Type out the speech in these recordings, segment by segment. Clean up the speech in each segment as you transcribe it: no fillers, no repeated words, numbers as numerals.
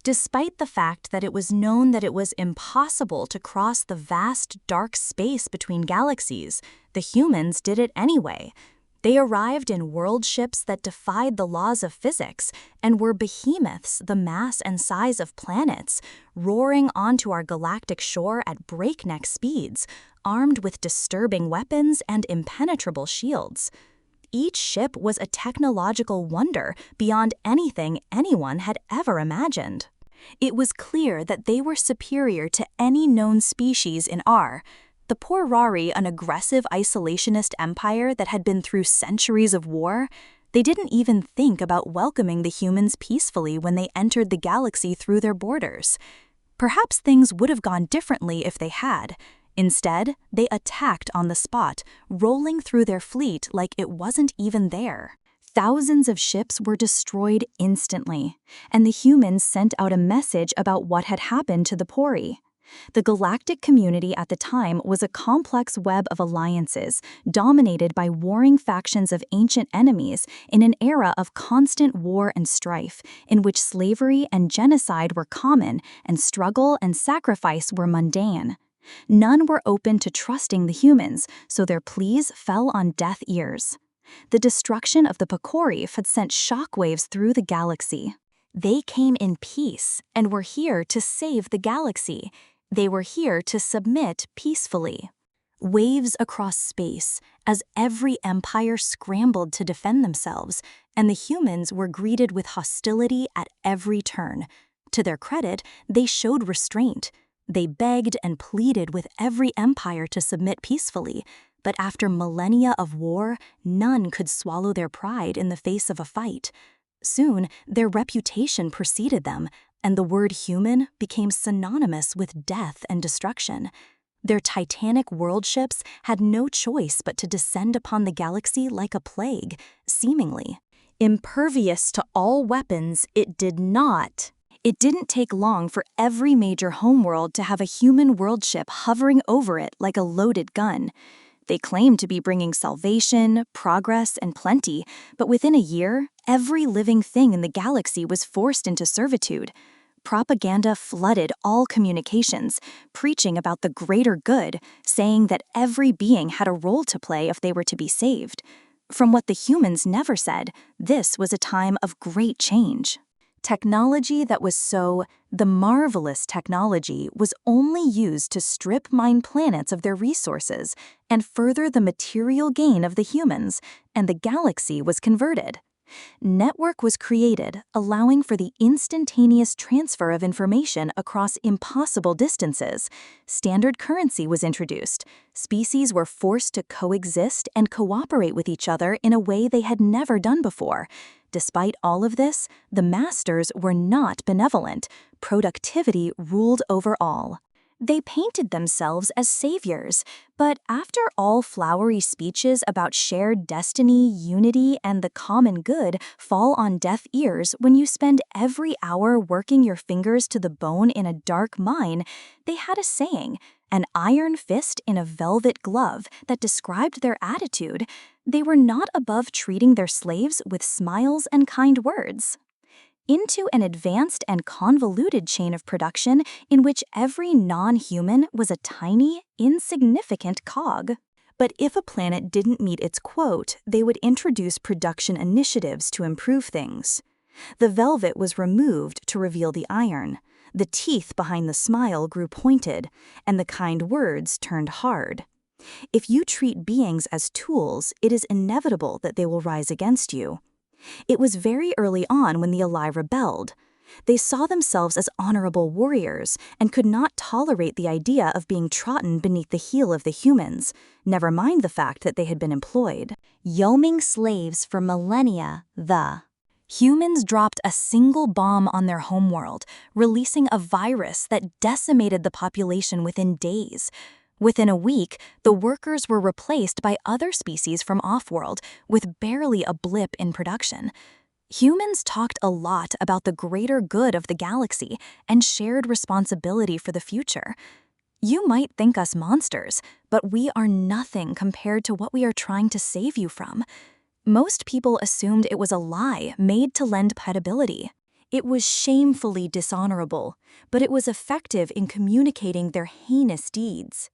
Despite the fact that it was known that it was impossible to cross the vast dark space between galaxies, the humans did it anyway. They arrived in world ships that defied the laws of physics and were behemoths the mass and size of planets, roaring onto our galactic shore at breakneck speeds, armed with disturbing weapons and impenetrable shields. Each ship was a technological wonder beyond anything anyone had ever imagined. It was clear that they were superior to any known species in the Porari, an aggressive isolationist empire that had been through centuries of war. They didn't even think about welcoming the humans peacefully when they entered the galaxy through their borders. Perhaps things would have gone differently if they had. Instead, they attacked on the spot, rolling through their fleet like it wasn't even there. Thousands of ships were destroyed instantly, and the humans sent out a message about what had happened to the Pori. The galactic community at the time was a complex web of alliances, dominated by warring factions of ancient enemies in an era of constant war and strife, in which slavery and genocide were common and struggle and sacrifice were mundane. None were open to trusting the humans, so their pleas fell on deaf ears. The destruction of the Pokori had sent shockwaves through the galaxy. They came in peace and were here to save the galaxy. They were here to submit peacefully. Waves across space, as every empire scrambled to defend themselves, and the humans were greeted with hostility at every turn. To their credit, they showed restraint. They begged and pleaded with every empire to submit peacefully, but after millennia of war, none could swallow their pride in the face of a fight. Soon, their reputation preceded them, and the word human became synonymous with death and destruction. Their titanic world ships had no choice but to descend upon the galaxy like a plague, seemingly. Impervious to all weapons, it didn't take long for every major homeworld to have a human world ship hovering over it like a loaded gun. They claimed to be bringing salvation, progress, and plenty, but within a year, every living thing in the galaxy was forced into servitude. Propaganda flooded all communications, preaching about the greater good, saying that every being had a role to play if they were to be saved. From what the humans never said, this was a time of great change. Technology that was the marvelous technology was only used to strip mine planets of their resources and further the material gain of the humans, and the galaxy was converted. Network was created, allowing for the instantaneous transfer of information across impossible distances. Standard currency was introduced. Species were forced to coexist and cooperate with each other in a way they had never done before. Despite all of this, the masters were not benevolent. Productivity ruled over all. They painted themselves as saviors, but after all flowery speeches about shared destiny, unity, and the common good fall on deaf ears when you spend every hour working your fingers to the bone in a dark mine, they had a saying, an iron fist in a velvet glove, that described their attitude. They were not above treating their slaves with smiles and kind words. Into an advanced and convoluted chain of production in which every non-human was a tiny, insignificant cog. But if a planet didn't meet its quota, they would introduce production initiatives to improve things. The velvet was removed to reveal the iron. The teeth behind the smile grew pointed, and the kind words turned hard. If you treat beings as tools, it is inevitable that they will rise against you. It was very early on when the Eli rebelled. They saw themselves as honorable warriors and could not tolerate the idea of being trodden beneath the heel of the humans, never mind the fact that they had been employed. Yeoming slaves for millennia, humans dropped a single bomb on their homeworld, releasing a virus that decimated the population within days. Within a week, the workers were replaced by other species from off-world, with barely a blip in production. Humans talked a lot about the greater good of the galaxy and shared responsibility for the future. You might think us monsters, but we are nothing compared to what we are trying to save you from. Most people assumed it was a lie made to lend credibility. It was shamefully dishonorable, but it was effective in communicating their heinous deeds.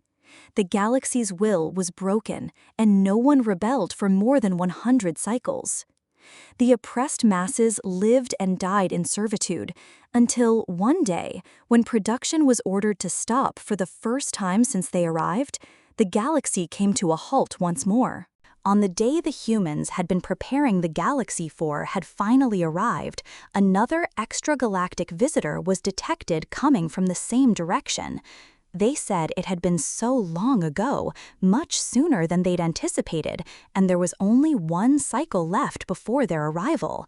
The galaxy's will was broken, and no one rebelled for more than 100 cycles. The oppressed masses lived and died in servitude until one day, when production was ordered to stop for the first time since they arrived, the galaxy came to a halt once more. On the day the humans had been preparing the galaxy for had finally arrived, another extragalactic visitor was detected coming from the same direction. They said it had been so long ago, much sooner than they'd anticipated, and there was only one cycle left before their arrival.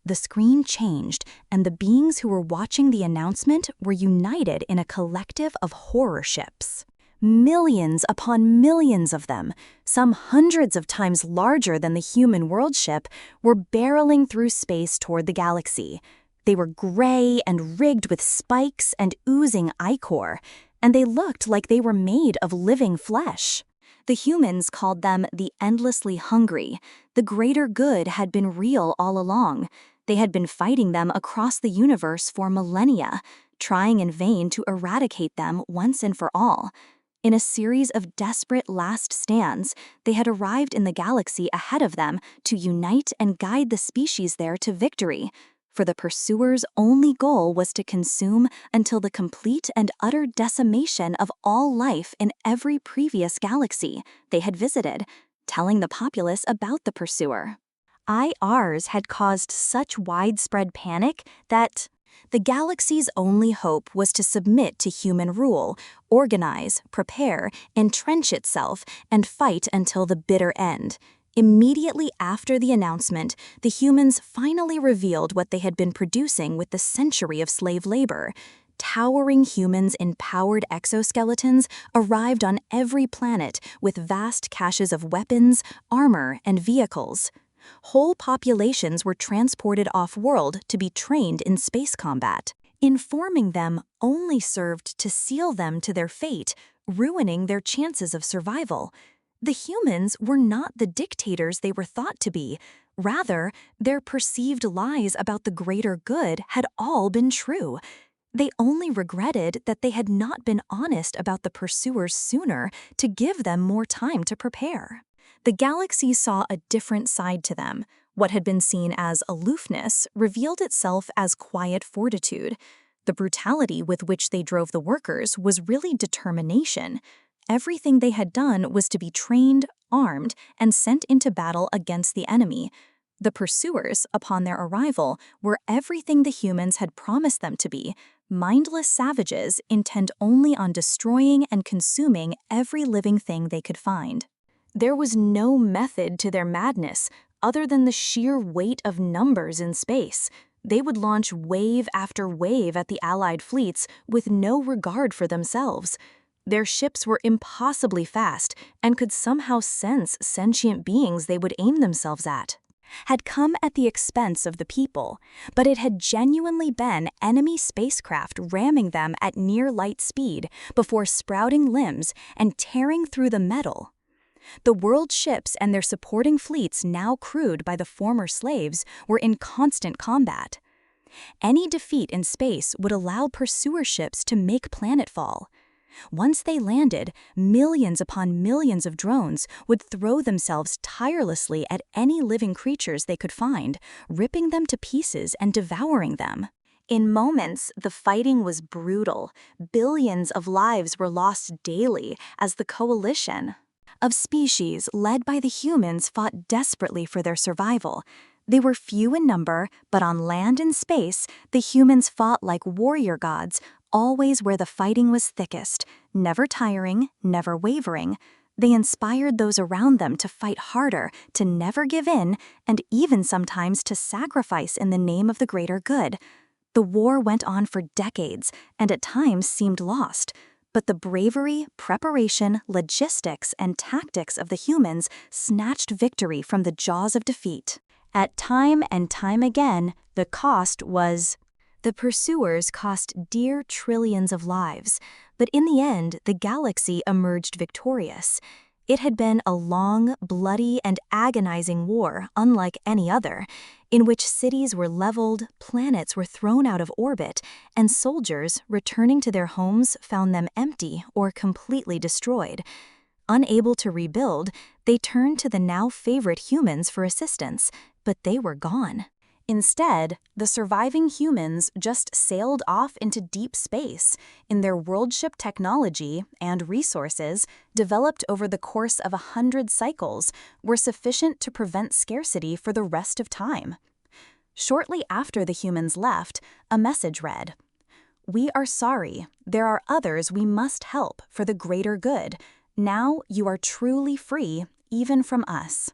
The screen changed, and the beings who were watching the announcement were united in a collective of horror ships. Millions upon millions of them, some hundreds of times larger than the human world ship, were barreling through space toward the galaxy. They were gray and rigged with spikes and oozing ichor, and they looked like they were made of living flesh. The humans called them the endlessly hungry. The greater good had been real all along. They had been fighting them across the universe for millennia, trying in vain to eradicate them once and for all. In a series of desperate last stands, they had arrived in the galaxy ahead of them to unite and guide the species there to victory. For the pursuers' only goal was to consume until the complete and utter decimation of all life in every previous galaxy they had visited, telling the populace about the pursuer. IRs had caused such widespread panic that the galaxy's only hope was to submit to human rule, organize, prepare, entrench itself, and fight until the bitter end. Immediately after the announcement, the humans finally revealed what they had been producing with the century of slave labor. Towering humans in powered exoskeletons arrived on every planet with vast caches of weapons, armor, and vehicles. Whole populations were transported off-world to be trained in space combat. Informing them only served to seal them to their fate, ruining their chances of survival. The humans were not the dictators they were thought to be. Rather, their perceived lies about the greater good had all been true. They only regretted that they had not been honest about the pursuers sooner to give them more time to prepare. The galaxy saw a different side to them. What had been seen as aloofness revealed itself as quiet fortitude. The brutality with which they drove the workers was really determination. Everything they had done was to be trained, armed, and sent into battle against the enemy. The pursuers, upon their arrival, were everything the humans had promised them to be, mindless savages intent only on destroying and consuming every living thing they could find. There was no method to their madness other than the sheer weight of numbers in space. They would launch wave after wave at the Allied fleets with no regard for themselves. Their ships were impossibly fast and could somehow sense sentient beings they would aim themselves at. Had come at the expense of the people, but it had genuinely been enemy spacecraft ramming them at near light speed before sprouting limbs and tearing through the metal. The world ships and their supporting fleets, now crewed by the former slaves, were in constant combat. Any defeat in space would allow pursuer ships to make planetfall. Once they landed, millions upon millions of drones would throw themselves tirelessly at any living creatures they could find, ripping them to pieces and devouring them. In moments, the fighting was brutal. Billions of lives were lost daily as the coalition of species led by the humans fought desperately for their survival. They were few in number, but on land and space, the humans fought like warrior gods, always where the fighting was thickest, never tiring, never wavering. They inspired those around them to fight harder, to never give in, and even sometimes to sacrifice in the name of the greater good. The war went on for decades, and at times seemed lost. But the bravery, preparation, logistics, and tactics of the humans snatched victory from the jaws of defeat. At time and time again, the cost was... The pursuers cost dear trillions of lives, but in the end, the galaxy emerged victorious. It had been a long, bloody, and agonizing war unlike any other, in which cities were leveled, planets were thrown out of orbit, and soldiers, returning to their homes, found them empty or completely destroyed. Unable to rebuild, they turned to the now favorite humans for assistance, but they were gone. Instead, the surviving humans just sailed off into deep space, in their worldship technology and resources, developed over the course of 100 cycles, were sufficient to prevent scarcity for the rest of time. Shortly after the humans left, a message read, "We are sorry. There are others we must help for the greater good. Now you are truly free, even from us."